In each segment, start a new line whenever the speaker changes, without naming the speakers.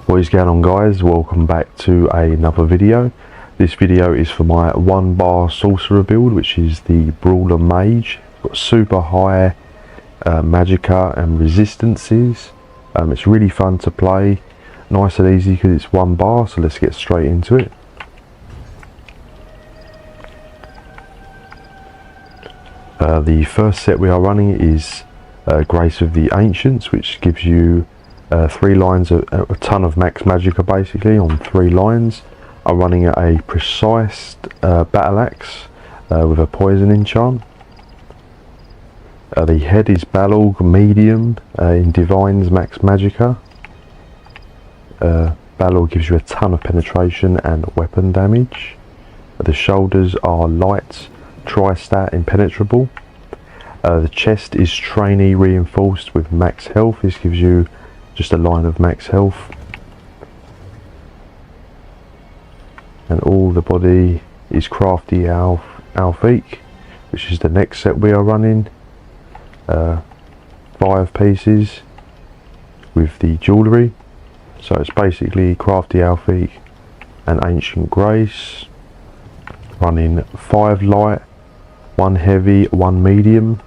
What is going on, guys? Welcome back to another video. This video is for my 1-bar sorcerer build, which is the Brawler Mage. Got super high magicka and resistances. It's really fun to play, nice and easy because it's 1 bar, so let's get straight into it. The first set we are running is Grace of the Ancients, which gives you 3 lines, a ton of max magicka basically on 3 lines. I'm running a precise battle axe with a poison enchant. The head is Brawler medium in Divine's max magicka. Brawler gives you a ton of penetration and weapon damage. The shoulders are light tri-stat impenetrable. The chest is trainee reinforced with max health. This gives you just a line of max health. And all the body is crafty Alfique, which is the next set we are running. 5 pieces with the jewellery. So it's basically crafty Alfique and ancient grace. Running 5 light, 1 heavy, 1 medium.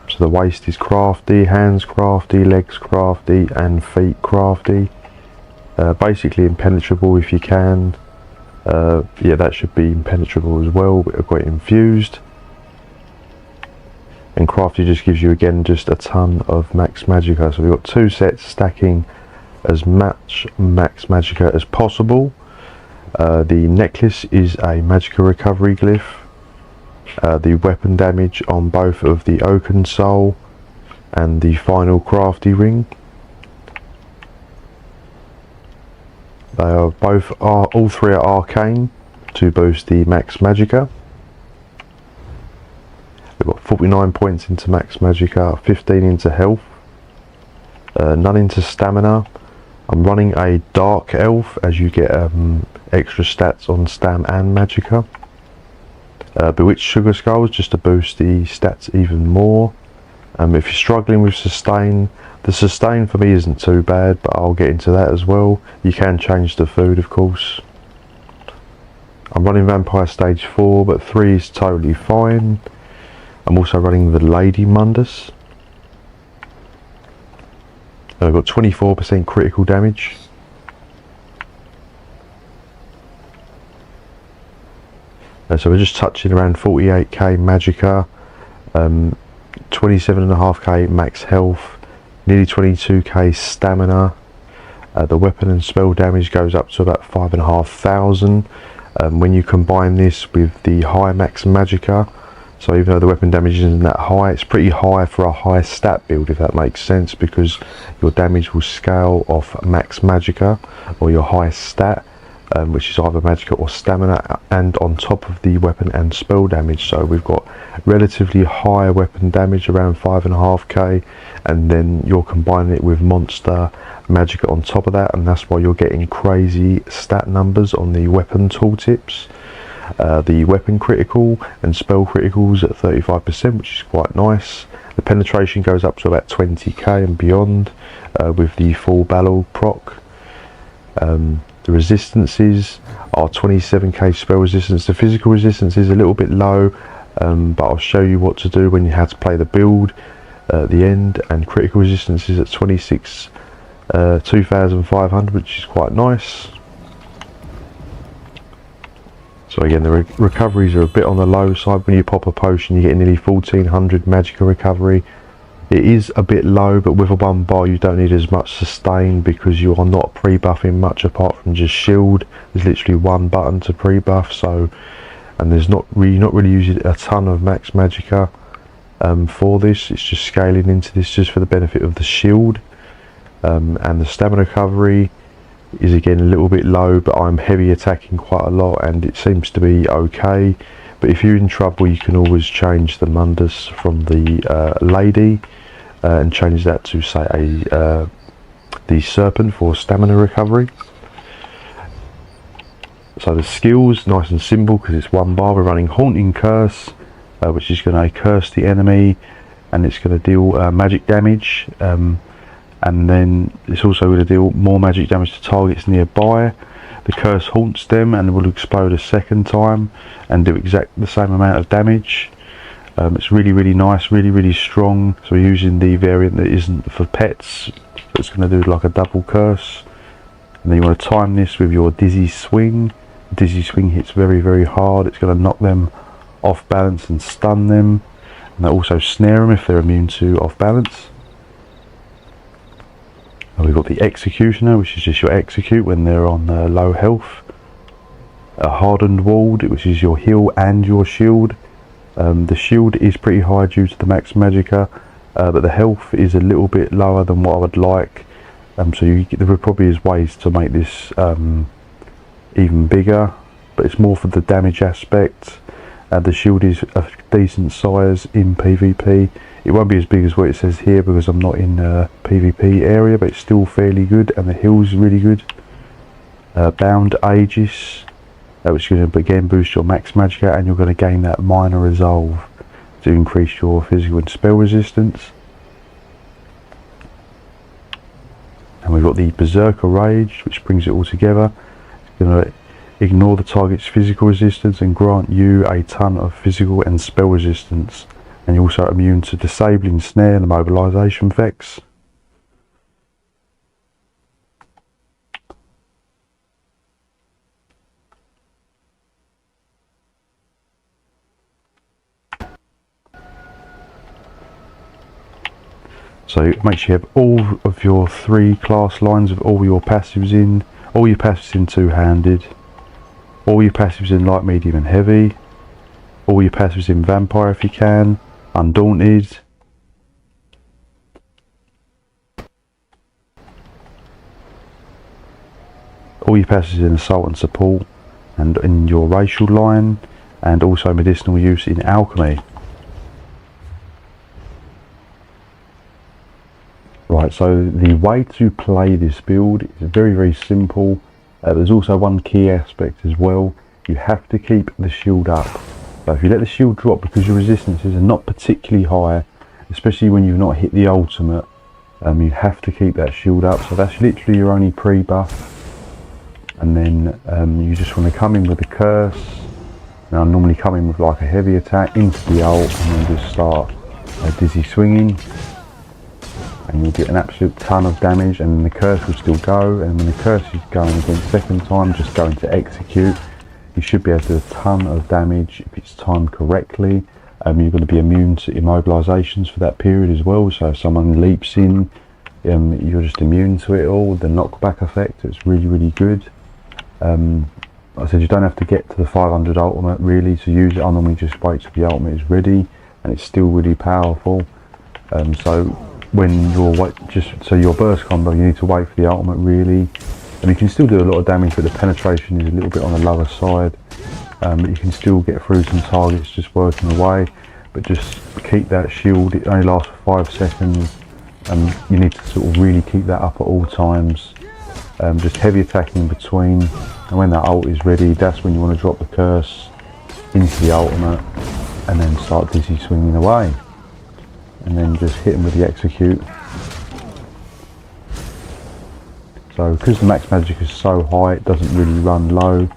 So the waist is crafty, hands crafty, legs crafty and feet crafty. Basically impenetrable if you can. Yeah, that should be impenetrable as well, but I've got it infused. And crafty just gives you again just a ton of max magicka. So we've got 2 sets stacking as much max magicka as possible. The necklace is a magicka recovery glyph. The weapon damage on both of the Oaken Soul and the final crafty ring. They are all 3 are arcane to boost the max magicka. We've got 49 points into max magicka, 15 into health, none into stamina. I'm running a dark elf as you get extra stats on stam and magicka. Bewitched sugar skulls just to boost the stats even more. If you're struggling with sustain, the sustain for me isn't too bad, but I'll get into that as well. You can change the food, of course. I'm running vampire stage 4, but 3 is totally fine. I'm also running the Lady Mundus. I've got 24% critical damage. So we're just touching around 48k magicka, 27.5k max health, nearly 22k stamina. The weapon and spell damage goes up to about 5,500 when you combine this with the high max magicka. So even though the weapon damage isn't that high, it's pretty high for a high stat build, if that makes sense, because your damage will scale off max magicka or your highest stat, which is either magicka or stamina, and on top of the weapon and spell damage. So we've got relatively high weapon damage, around 5.5k, and then you're combining it with monster magicka on top of that, and that's why you're getting crazy stat numbers on the weapon tooltips. The weapon critical and spell criticals at 35%, which is quite nice. The penetration goes up to about 20k and beyond with the full Brawler proc. The resistances are 27k spell resistance. The physical resistance is a little bit low, but I'll show you what to do when you have to play the build at the end. And critical resistance is at 2,500, which is quite nice. So again, the recoveries are a bit on the low side. When you pop a potion, you get nearly 1,400 magicka recovery. It is a bit low, but with a 1 bar you don't need as much sustain because you are not pre-buffing much apart from just shield. There's literally 1 button to pre-buff, so, and there's not really using a ton of max magicka for this. It's just scaling into this just for the benefit of the shield. And the stamina recovery is again a little bit low, but I'm heavy attacking quite a lot and it seems to be okay. But if you're in trouble, you can always change the Mundus from the Lady and change that to say the Serpent for stamina recovery. So the skills, nice and simple because it's 1 bar. We're running Haunting Curse, which is going to curse the enemy and it's going to deal magic damage. and then it's also going to deal more magic damage to targets nearby. The curse haunts them and will explode a second time and do exactly the same amount of damage. It's really nice, really strong. So we're using the variant that isn't for pets, so it's going to do like a double curse. And then you want to time this with your dizzy swing. Dizzy swing hits very hard. It's going to knock them off balance and stun them, and that also snare them if they're immune to off balance. And we've got the executioner, which is just your execute when they're on low health. A hardened ward, which is your heal and your shield. The shield is pretty high due to the max magicka, but the health is a little bit lower than what I would like. So there probably is ways to make this even bigger, but it's more for the damage aspect. The shield is a decent size in PvP. It won't be as big as what it says here because I'm not in a PvP area, but it's still fairly good, and the heal's really good. Bound Aegis, which is going to again boost your max magicka, and you're going to gain that minor resolve to increase your physical and spell resistance. And we've got the Berserker Rage, which brings it all together. It's going to ignore the target's physical resistance and grant you a ton of physical and spell resistance. And you're also immune to disabling, snare and mobilization effects. So make sure you have all of your 3 class lines of all your passives in, all your passives in two-handed, all your passives in light, medium and heavy, all your passives in vampire if you can, undaunted, all your passives in assault and support, and in your racial line, and also medicinal use in alchemy. Right, so the way to play this build is very simple. There's also one key aspect as well. You have to keep the shield up. So if you let the shield drop, because your resistances are not particularly high, especially when you've not hit the ultimate, you have to keep that shield up. So that's literally your only pre-buff. And then you just want to come in with a curse. Now I normally come in with like a heavy attack into the ult, and then just start dizzy swinging. And you'll get an absolute ton of damage, and the curse will still go, and when the curse is going again second time, just going to execute, you should be able to do a ton of damage if it's timed correctly. You're going to be immune to immobilizations for that period as well, so if someone leaps in, you're just immune to it all. The knockback effect, it's really good. Like I said, you don't have to get to the 500 ultimate really to use it. I normally just wait till the ultimate is ready, and it's still really powerful. So when you're so your burst combo, you need to wait for the ultimate really, and you can still do a lot of damage, but the penetration is a little bit on the lower side. But you can still get through some targets just working away, but just keep that shield. It only lasts for 5 seconds, and you need to sort of really keep that up at all times. Just heavy attacking in between, and when that ult is ready, that's when you want to drop the curse into the ultimate and then start dizzy swinging away. And then just hit them with the execute. So because the max magic is so high, it doesn't really run low.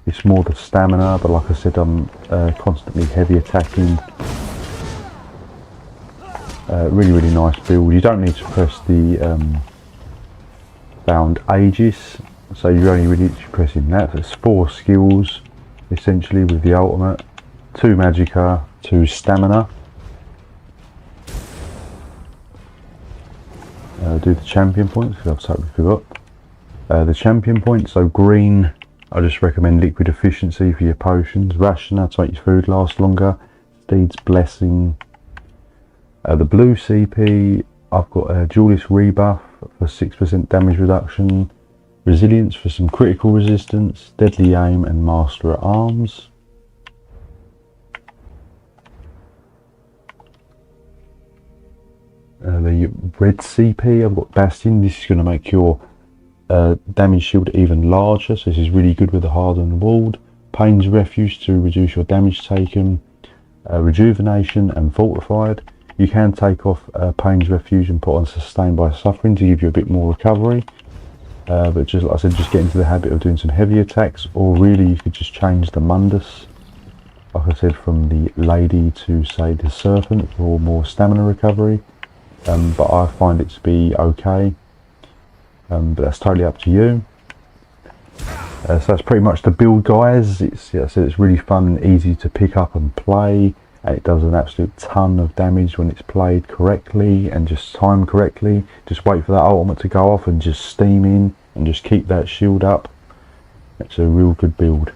It's more the stamina, but like I said, I'm constantly heavy attacking. Really nice build. You don't need to press the bound Aegis, so you're only really pressing that. There's 4 skills essentially with the ultimate, 2 magicka, 2 stamina. Do the champion points, because I've totally forgot. The champion points, so green, I just recommend liquid efficiency for your potions, rationer to make your food last longer, Steed's blessing. The blue CP, I've got a duelist rebuff for 6% damage reduction, resilience for some critical resistance, deadly aim and master at arms. The red CP, I've got Bastion. This is going to make your damage shield even larger, so this is really good with the hardened ward. Pain's Refuge to reduce your damage taken, rejuvenation and fortified.
You can take off Pain's Refuge and put on Sustained by Suffering to give you a bit more recovery. But just like I said, just get into the habit of doing some heavy attacks, or really you could just change the Mundus, like I said, from the Lady to say the Serpent for more stamina recovery. But I find it to be okay, but that's totally up to you. So that's pretty much the build, guys. It's really fun and easy to pick up and play, and it does an absolute ton of damage when it's played correctly and just timed correctly. Just wait for that ultimate to go off and just steam in and just keep that shield up. It's a real good build.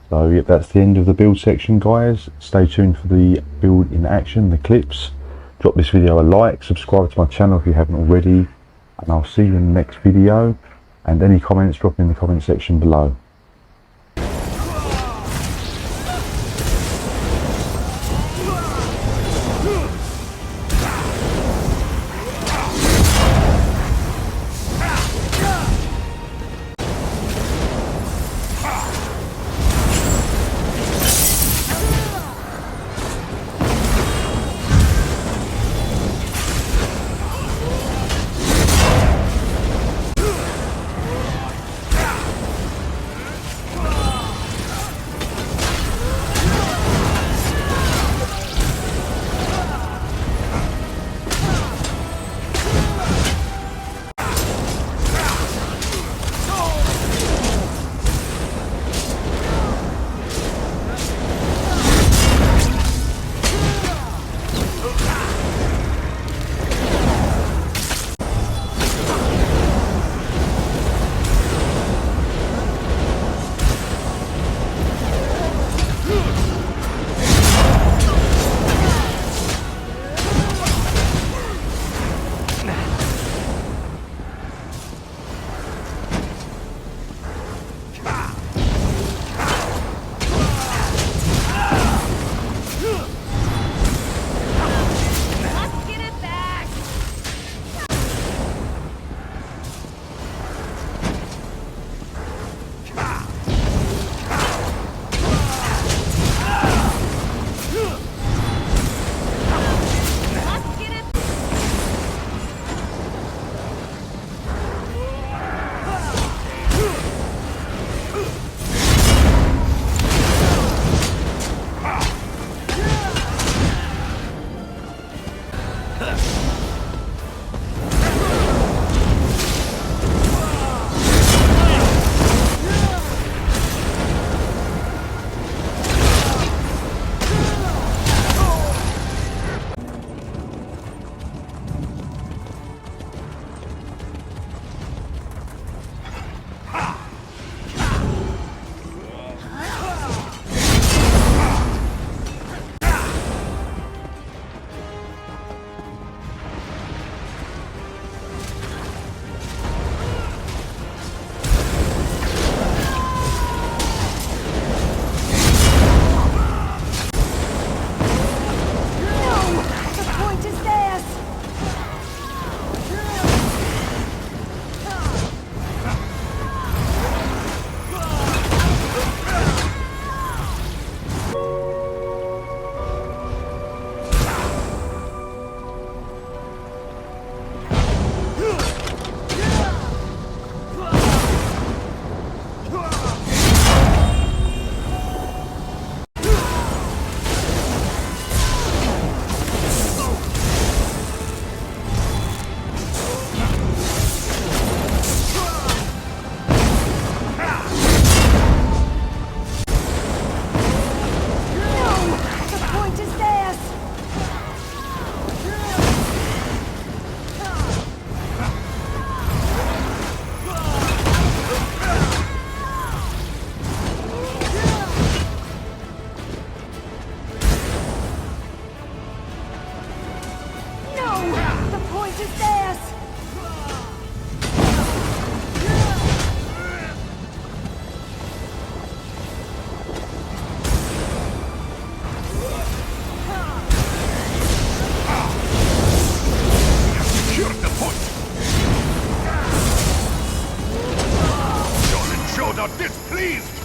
So yeah, that's the end of the build section, guys. Stay tuned for the build in action, the clips. Drop this video a like, subscribe to my channel if you haven't already, and I'll see you in the next video. And any comments, drop them in the comment section below.
not displeased